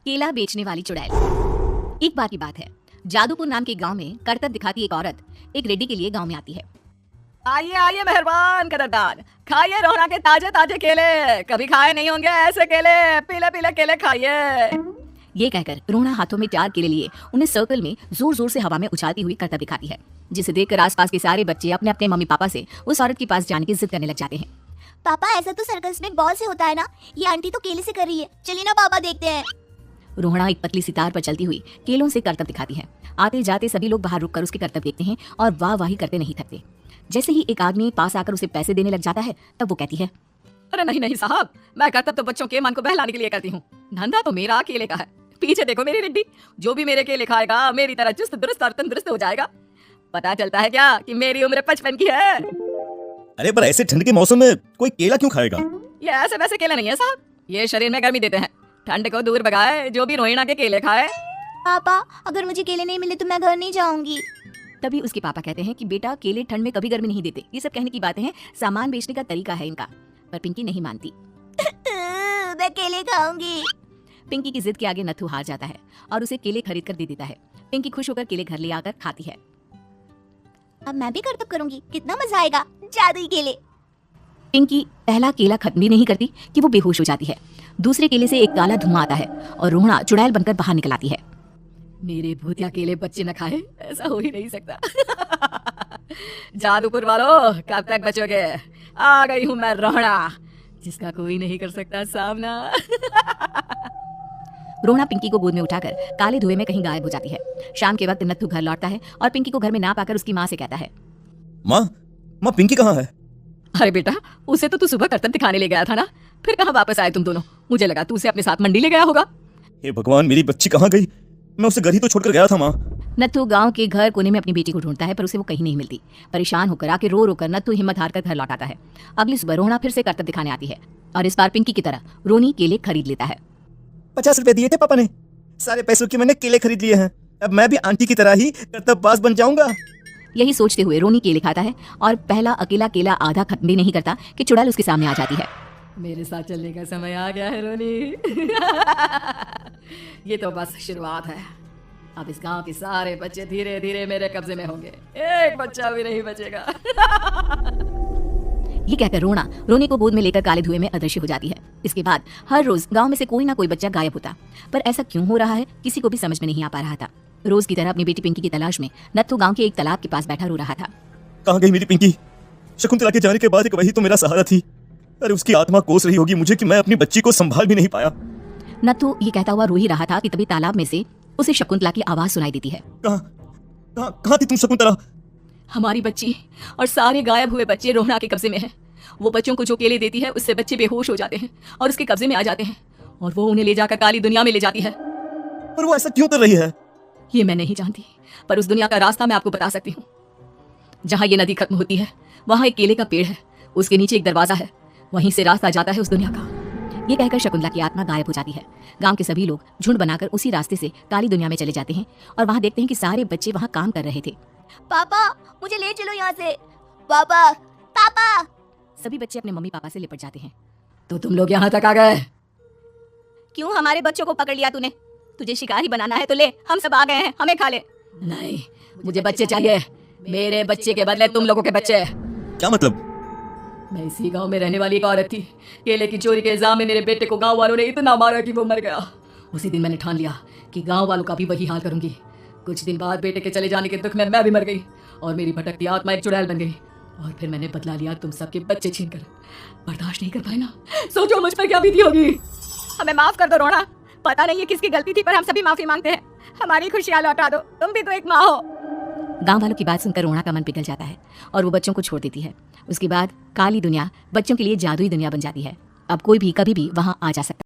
केला बेचने वाली चुड़ैल। एक बार की बात है, जादूपुर नाम के गांव में करतब दिखाती एक औरत एक रेड्डी के लिए गांव में आती है। आइए आइए मेहरबान कदरदान, खाइए रोहना के ताजे ताजे केले, कभी खाए नहीं होंगे ऐसे केले, पीले पीले केले खाइए। ये कहकर रोहना हाथों में 4 केले लिए उन्हें सर्कल में जोर जोर से हवा में उछालती हुई करतब दिखाती है, जिसे देखकर आसपास के सारे बच्चे अपने अपने मम्मी पापा से उस औरत के पास जाने की जिद करने लग जाते हैं। पापा ऐसा तो सर्कस में बॉल से होता है ना, ये आंटी तो केले से कर रही है, चलिए ना पापा देखते हैं। रोहना एक पतली सितार पर चलती हुई केलों से करतब दिखाती है। आते जाते सभी लोग बाहर रुककर उसके करतब देखते हैं और वाह वाही करते नहीं थकते। जैसे ही एक आदमी पास आकर उसे पैसे देने लग जाता है, तब वो कहती है, अरे नहीं नहीं साहब, मैं करतब तो बच्चों के मन को बहलाने के लिए करती हूँ, धंधा तो मेरा केले का है। पीछे देखो मेरी रेड्डी, जो भी मेरे केले खाएगा मेरी तरह चुस्त दुरुस्त और तंदुरुस्त हो जाएगा। पता चलता है क्या कि मेरी उम्र 55 की है। अरे पर ऐसे ठंड के मौसम में कोई केला क्यों खाएगा? ये ऐसे वैसे केले नहीं है साहब, ये शरीर में गर्मी देते हैं, ठंड को दूर भगाए जो भी रोहिणा के केले खाए। पापा अगर मुझे केले नहीं मिले तो मैं घर नहीं जाऊंगी। तभी उसके पापा कहते हैं कि बेटा केले ठंड में कभी गर्मी नहीं देते। ये सब कहने की बातें हैं, सामान बेचने का तरीका है इनका। पर पिंकी नहीं मानती। मैं केले खाऊंगी। पिंकी की जिद के आगे नथु हार जाता है और उसे केले खरीद कर दे देता है। पिंकी खुश होकर केले घर ले आकर खाती है। अब मैं भी करतब करूंगी, कितना मजा आएगा, जादुई केले। पिंकी पहला केला खत्म भी नहीं करती कि वो बेहोश हो जाती है। दूसरे केले से एक काला धुआं आता है और रोहना चुड़ैल बनकर बाहर निकल आती है। मेरे भूतिया केले बच्चे न खाए, ऐसा हो ही नहीं सकता। जादूपुर वालों कब तक बचोगे? आ गई हूँ मैं रोहना, जिसका कोई नहीं कर सकता सामना। रोहना पिंकी को गोद में उठाकर काले धुएं में कहीं गायब हो जाती है। शाम के वक्त नत्थु घर लौटता है और पिंकी को घर में ना पाकर उसकी माँ से कहता है, माँ पिंकी कहाँ है? अरे बेटा, उसे तो तू सुबह करतब दिखाने ले गया था ना, फिर कहाँ वापस आए तुम दोनों? मुझे लगा तू उसे अपने साथ मंडी ले गया होगा। हे भगवान, मेरी बच्ची कहाँ गई? मैं उसे घर ही तो छोड़कर गया था। माँ, नत्थु गांव के घर कोने में अपनी बेटी को ढूंढता है, पर उसे वो कहीं नहीं मिलती। परेशान होकर आके रो रो कर नत्थु हिम्मत हार कर घर लौट आता है। अगली सुबह रोहना फिर से करतब दिखाने आती है और इस बार पिंकी की तरह रोनी केले खरीद लेता है। 50 रुपए दिए थे पापा ने, सारे पैसों के मैंने केले खरीद लिए हैं। अब मैं भी आंटी की तरह ही करतबबाज बन जाऊंगा। यही सोचते हुए रोनी केले खाता है और पहला अकेला केला आधा खत्म भी नहीं करता कि चुड़ैल उसके सामने आ जाती है। मेरे साथ चलने का समय आ गया है रोनी। ये तो बस शुरुआत है। अब इस गांव के सारे बच्चे धीरे धीरे मेरे कब्जे में होंगे, एक बच्चा भी नहीं बचेगा। ये कहकर रोना रोनी को गोद में लेकर काले धुएं में अदृश्य हो जाती है। इसके बाद हर रोज गांव में से कोई ना कोई बच्चा गायब होता, पर ऐसा क्यों हो रहा है किसी को भी समझ में नहीं आ पा रहा था। रोज की तरह अपनी बेटी पिंकी की तलाश में नत्थु गांव के एक तालाब के पास बैठा रो रहा था। कहाँ गई मेरी पिंकी? शकुंतला के जाने के बाद एक वही तो मेरा सहारा थी। अरे उसकी आत्मा कोस रही होगी मुझे कि मैं अपनी बच्ची को संभाल भी नहीं पाया। नत्थु ये कहता हुआ रो ही रहा था कि तभी तालाब में से उसे शकुंतला की आवाज सुनाई देती है। कहाँ थी तुम शकुंतला? हमारी बच्ची और सारे गायब हुए बच्चे रोहना के कब्जे में हैं। वो बच्चों को जो केले देती है उससे बच्चे बेहोश हो जाते हैं और उसके कब्जे में आ जाते हैं और वो उन्हें ले जाकर काली दुनिया में ले जाती है। पर वो ऐसा क्यों कर रही है? ये मैं नहीं जानती, पर उस दुनिया का रास्ता मैं आपको बता सकती हूँ। जहाँ ये नदी खत्म होती है वहाँ एक केले का पेड़ है, उसके नीचे एक दरवाजा है, वहीं से रास्ता जाता है उस दुनिया का। ये कहकर शकुंतला की आत्मा गायब हो जाती है। गांव के सभी लोग झुंड बनाकर उसी रास्ते से काली दुनिया में चले जाते हैं और वहाँ देखते हैं कि सारे बच्चे वहाँ काम कर रहे थे। पापा मुझे ले चलो यहाँ से, पापा पापा। सभी बच्चे अपने मम्मी पापा से लिपट जाते हैं। तो तुम लोग यहाँ तक आ गए? क्यों हमारे बच्चों को पकड़ लिया तूने? तुझे शिकारी बनाना है तो ले, हम सब आ गए हैं, हमें खा ले। नहीं, मुझे बच्चे चाहिए, मेरे बच्चे के बदले तुम लोगों के बच्चे। क्या मतलब? मैं इसी गांव में रहने वाली एक औरत थी। केले की चोरी के इल्जाम में मेरे बेटे को गांव वालों ने इतना मारा कि वो मर गया। उसी दिन मैंने ठान लिया कि गांव वालों का भी वही हाल करूंगी। कुछ दिन बाद बेटे के चले जाने के दुख में मैं भी मर गई और मेरी भटकती आत्मा एक चुड़ैल बन गई और फिर मैंने बदला लिया तुम सबके बच्चे छीनकर। बर्दाश्त नहीं कर पाए ना, सोचो मुझ पर क्या बीती होगी। हमें माफ कर दो रोना, पता नहीं ये किसकी गलती थी, पर हम सभी माफी मांगते हैं। हमारी खुशियां लौटा दो, तुम भी तो एक माँ हो। गांव वालों की बात सुनकर रोहना का मन पिघल जाता है और वो बच्चों को छोड़ देती है। उसके बाद काली दुनिया बच्चों के लिए जादुई दुनिया बन जाती है। अब कोई भी कभी भी वहां आ जा सकता है।